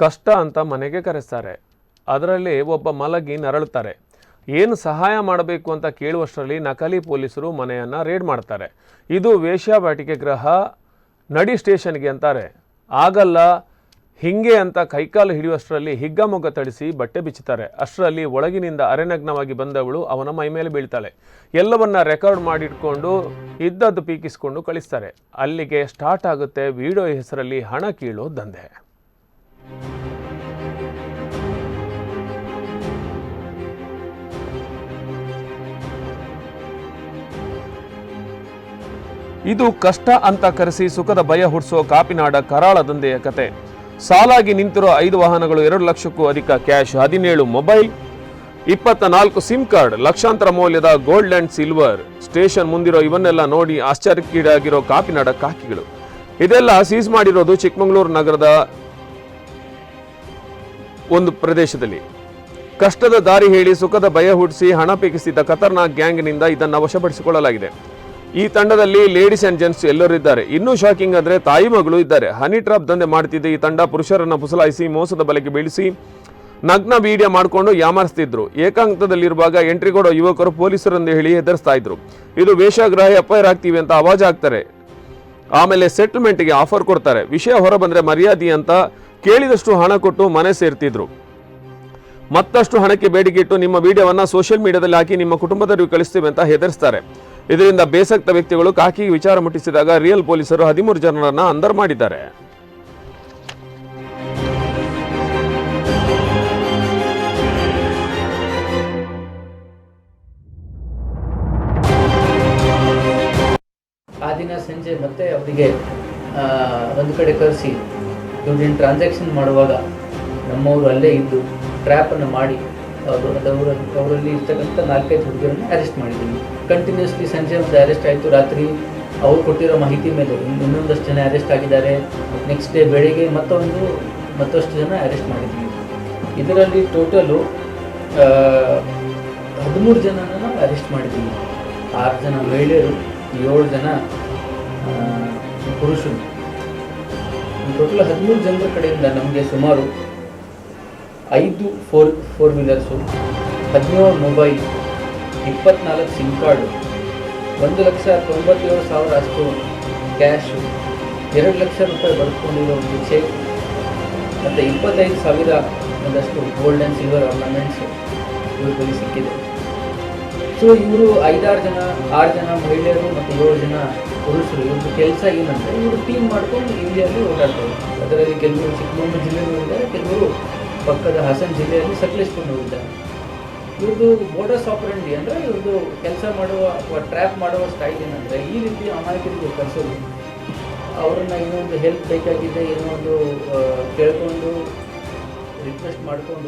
ಕಷ್ಟ ಅಂತ ಮನೆಗೆ ಕರೆಸ್ತಾರೆ. ಅದರಲ್ಲಿ ಒಬ್ಬ ಮಲಗಿ ನರಳುತ್ತಾರೆ. ಏನು ಸಹಾಯ ಮಾಡಬೇಕು ಅಂತ ಕೇಳುವಷ್ಟರಲ್ಲಿ ನಕಲಿ ಪೊಲೀಸರು ಮನೆಯನ್ನು ರೇಡ್ ಮಾಡ್ತಾರೆ. ಇದು ವೇಶ್ಯಾವಾಟಿಕೆ ಗೃಹ, ನಡಿ ಸ್ಟೇಷನ್ಗೆ ಅಂತಾರೆ. ಆಗಲ್ಲ ಹಿಂಗೆ ಅಂತ ಕೈಕಾಲು ಹಿಡಿಯುವಷ್ಟರಲ್ಲಿ ಹಿಗ್ಗಮೊಗ್ಗ ತಡಿಸಿ ಬಟ್ಟೆ ಬಿಚ್ಚುತ್ತಾರೆ. ಅಷ್ಟರಲ್ಲಿ ಒಳಗಿನಿಂದ ಅರೆನಗ್ನವಾಗಿ ಬಂದವಳು ಅವನ ಮೈ ಮೇಲೆ ಬೀಳ್ತಾಳೆ. ಎಲ್ಲವನ್ನ ರೆಕಾರ್ಡ್ ಮಾಡಿಟ್ಕೊಂಡು ಇದ್ದದ್ದು ಪೀಕಿಸ್ಕೊಂಡು ಕಳಿಸ್ತಾರೆ. ಅಲ್ಲಿಗೆ ಸ್ಟಾರ್ಟ್ ಆಗುತ್ತೆ ವಿಡಿಯೋ ಹೆಸರಲ್ಲಿ ಹಣ ಕೀಳೋ ದಂಧೆ. ಇದು ಕಷ್ಟ ಅಂತ ಕರೆಸಿ ಸುಖದ ಭಯ ಹುಟ್ಟಿಸೋ ಕಾಪಿನಾಡ ಕರಾಳ ದಂಧೆಯ ಕತೆ. ಸಾಲಾಗಿ ನಿಂತಿರೋ 5 ವಾಹನಗಳು, 2 ಲಕ್ಷಕ್ಕೂ ಅಧಿಕ ಕ್ಯಾಶ್, 17 ಮೊಬೈಲ್, 24 ಸಿಮ್ ಕಾರ್ಡ್, ಲಕ್ಷಾಂತರ ಮೌಲ್ಯದ ಗೋಲ್ಡ್ ಅಂಡ್ ಸಿಲ್ವರ್. ಸ್ಟೇಷನ್ ಮುಂದಿರೋ ಇವನ್ನೆಲ್ಲ ನೋಡಿ ಆಶ್ಚರ್ಯಕ್ಕೀಡಾಗಿರೋ ಕಾಪಿನಾಡ ಕಾಕಿಗಳು. ಇದೆಲ್ಲ ಸೀಸ್ ಮಾಡಿರೋದು ಚಿಕ್ಕಮಗಳೂರು ನಗರದ ಒಂದು ಪ್ರದೇಶದಲ್ಲಿ. ಕಷ್ಟದ ದಾರಿ ಹೇಳಿ ಸುಖದ ಭಯ ಹುಟ್ಟಿಸಿ ಹಣ ಪೀಕಿಸಿದ ಖತರ್ನಾಕ್ ಗ್ಯಾಂಗ್ನಿಂದ ಇದನ್ನು ವಶಪಡಿಸಿಕೊಳ್ಳಲಾಗಿದೆ. ಈ ತಂಡದಲ್ಲಿ ಲೇಡೀಸ್ ಅಂಡ್ ಜೆಂಟ್ಸ್ ಎಲ್ಲರಿದ್ದಾರೆ. ಇನ್ನೂ ಶಾಕಿಂಗ್ ಅಂದ್ರೆ ತಾಯಿ ಮಗಳು ಇದ್ದಾರೆ. ಹನಿ ಟ್ರಾಪ್ ದಂಧೆ ಮಾಡ್ತಿದ್ದ ಈ ತಂಡ ಪುರುಷರನ್ನ ಪುಸಲಾಯಿಸಿ ಮೋಸದ ಬಲೆಗೆ ಬೀಳಿಸಿ ನಗ್ನ ವಿಡಿಯೋ ಮಾಡಿಕೊಂಡು ಯಾಮಾರಿಸ್ತಿದ್ರು. ಏಕಾಂತದಲ್ಲಿರುವಾಗ ಎಂಟ್ರಿ ಕೊಡೋ ಯುವಕರು ಪೊಲೀಸರೆಂದು ಹೇಳಿ ಹೆದರ್ಸ್ತಾ ಇದ್ರು. ಇದು ವೇಶ್ಯಾಗೃಹ, ಎಫ್ಐಆರ್ ಆಗ್ತೀವಿ ಅಂತ ಆವಾಜ್ ಹಾಕ್ತಾರೆ. ಆಮೇಲೆ ಸೆಟಲ್ಮೆಂಟ್ಗೆ ಆಫರ್ ಕೊಡ್ತಾರೆ. ವಿಷಯ ಹೊರ ಬಂದ್ರೆ ಮರ್ಯಾದೆ ಅಂತ ಕೇಳಿದಷ್ಟು ಹಣ ಕೊಟ್ಟು ಮನೆ ಸೇರ್ತಿದ್ರು. ಮತ್ತಷ್ಟು ಹಣಕ್ಕೆ ಬೇಡಿಕೆ ಇಟ್ಟು ನಿಮ್ಮ ವಿಡಿಯೋವನ್ನ ಸೋಷಿಯಲ್ ಮೀಡಿಯಾದಲ್ಲಿ ಹಾಕಿ ನಿಮ್ಮ ಕುಟುಂಬದವರಿಗೆ ಕಳಿಸ್ತೀವಿ ಅಂತ ಹೆದರ್ಸ್ತಾರೆ. ಇದರಿಂದ ಬೇಸತ್ತ ವ್ಯಕ್ತಿಗಳು ಕಾಕಿಗೆ ವಿಚಾರ ಮುಟ್ಟಿಸಿದಾಗ ರಿಯಲ್ ಪೊಲೀಸರು 13 ಜನರನ್ನ ಅಂದರ್ ಮಾಡಿದ್ದಾರೆ. ಆ ದಿನ ಸಂಜೆ ಮತ್ತೆ ಅವರಿಗೆ ಒಂದು ಕಡೆ ಕರೆಸಿ ದುಡ್ಡಿನ ಟ್ರಾನ್ಸಾಕ್ಷನ್ ಮಾಡುವಾಗ ನಮ್ಮವರು ಅಲ್ಲೇ ಇದ್ದು ಟ್ರ್ಯಾಪನ್ನು ಮಾಡಿ ಅವರಲ್ಲಿ ಇರ್ತಕ್ಕಂಥ 4-5 ಹುಡುಗರನ್ನು ಅರೆಸ್ಟ್ ಮಾಡಿದ್ದೀವಿ. ಕಂಟಿನ್ಯೂಸ್ಲಿ ಸಂಜೆ ಒಂದು ಅರೆಸ್ಟ್ ಆಯಿತು. ರಾತ್ರಿ ಅವ್ರು ಕೊಟ್ಟಿರೋ ಮಾಹಿತಿ ಮೇಲೆ ಇನ್ನೊಂದಷ್ಟು ಜನ ಅರೆಸ್ಟ್ ಆಗಿದ್ದಾರೆ. ನೆಕ್ಸ್ಟ್ ಡೇ ಬೆಳಿಗ್ಗೆ ಮತ್ತಷ್ಟು ಜನ ಅರೆಸ್ಟ್ ಮಾಡಿದ್ದೀವಿ. ಇದರಲ್ಲಿ ಟೋಟಲು 13 ಜನನ ನಾವು ಅರೆಸ್ಟ್ ಮಾಡಿದ್ದೀವಿ. 6 ಜನ ಮಹಿಳೆಯರು, 7 ಜನ ಪುರುಷರು. ಟೋಟಲ್ 13 ಜನರ ಕಡೆಯಿಂದ ನಮಗೆ ಸುಮಾರು 5 four wheelers, 17 mobile, 24 sim card, 1,97,000 ಅಷ್ಟು ಕ್ಯಾಶು, 2 ಲಕ್ಷ ರೂಪಾಯಿ ಬರ್ಕೊಂಡಿರೋ ಒಂದು ಚೆಕ್ ಮತ್ತು 25,000 ಒಂದಷ್ಟು ಗೋಲ್ಡ್ ಆ್ಯಂಡ್ ಸಿಲ್ವರ್ ಆರ್ನಮೆಂಟ್ಸು ಇವ್ರ ಬಳಿ ಸಿಕ್ಕಿದೆ. ಸೊ ಇವರು 6 ಜನ ಮಹಿಳೆಯರು ಮತ್ತು 7 ಜನ ಪುರುಷರು. ಇವ್ರದ್ದು ಕೆಲಸ ಏನಂದರೆ ಇವರು ಟೀಮ್ ಮಾಡ್ಕೊಂಡು ಇಂಡಿಯಲ್ಲಿ ಓಡಾಡ್ತಾರೆ. ಅದರಲ್ಲಿ ಕೆಲವರು ಚಿಕ್ಕಮಗಳೂರು ಜಿಲ್ಲೆಯಲ್ಲಿ ಹೋಗಿದ್ದಾರೆ, ಕೆಲವರು ಪಕ್ಕದ ಹಾಸನ ಜಿಲ್ಲೆಯಲ್ಲಿ ಸಕಲೇಶ್ಪುರ ಹೋಗಿದ್ದಾರೆ. ಇವ್ರದ್ದು ಬೋಡಸ್ ಆಪರೆಂಡಿ ಅಂದರೆ ಇವ್ರದ್ದು ಕೆಲಸ ಮಾಡುವ ಅಥವಾ ಟ್ರ್ಯಾಪ್ ಮಾಡುವ ಸ್ಟೈಲ್ ಏನಂದರೆ ಈ ರೀತಿ ಅಮಾಯಕರಿಗೆ ಕಳಿಸೋದು. ಅವರನ್ನು ಏನೋ ಒಂದು ಹೆಲ್ಪ್ ಬೇಕಾಗಿದೆ, ಏನೋ ಒಂದು ಕೇಳ್ಕೊಂಡು ರಿಕ್ವೆಸ್ಟ್ ಮಾಡಿಕೊಂಡು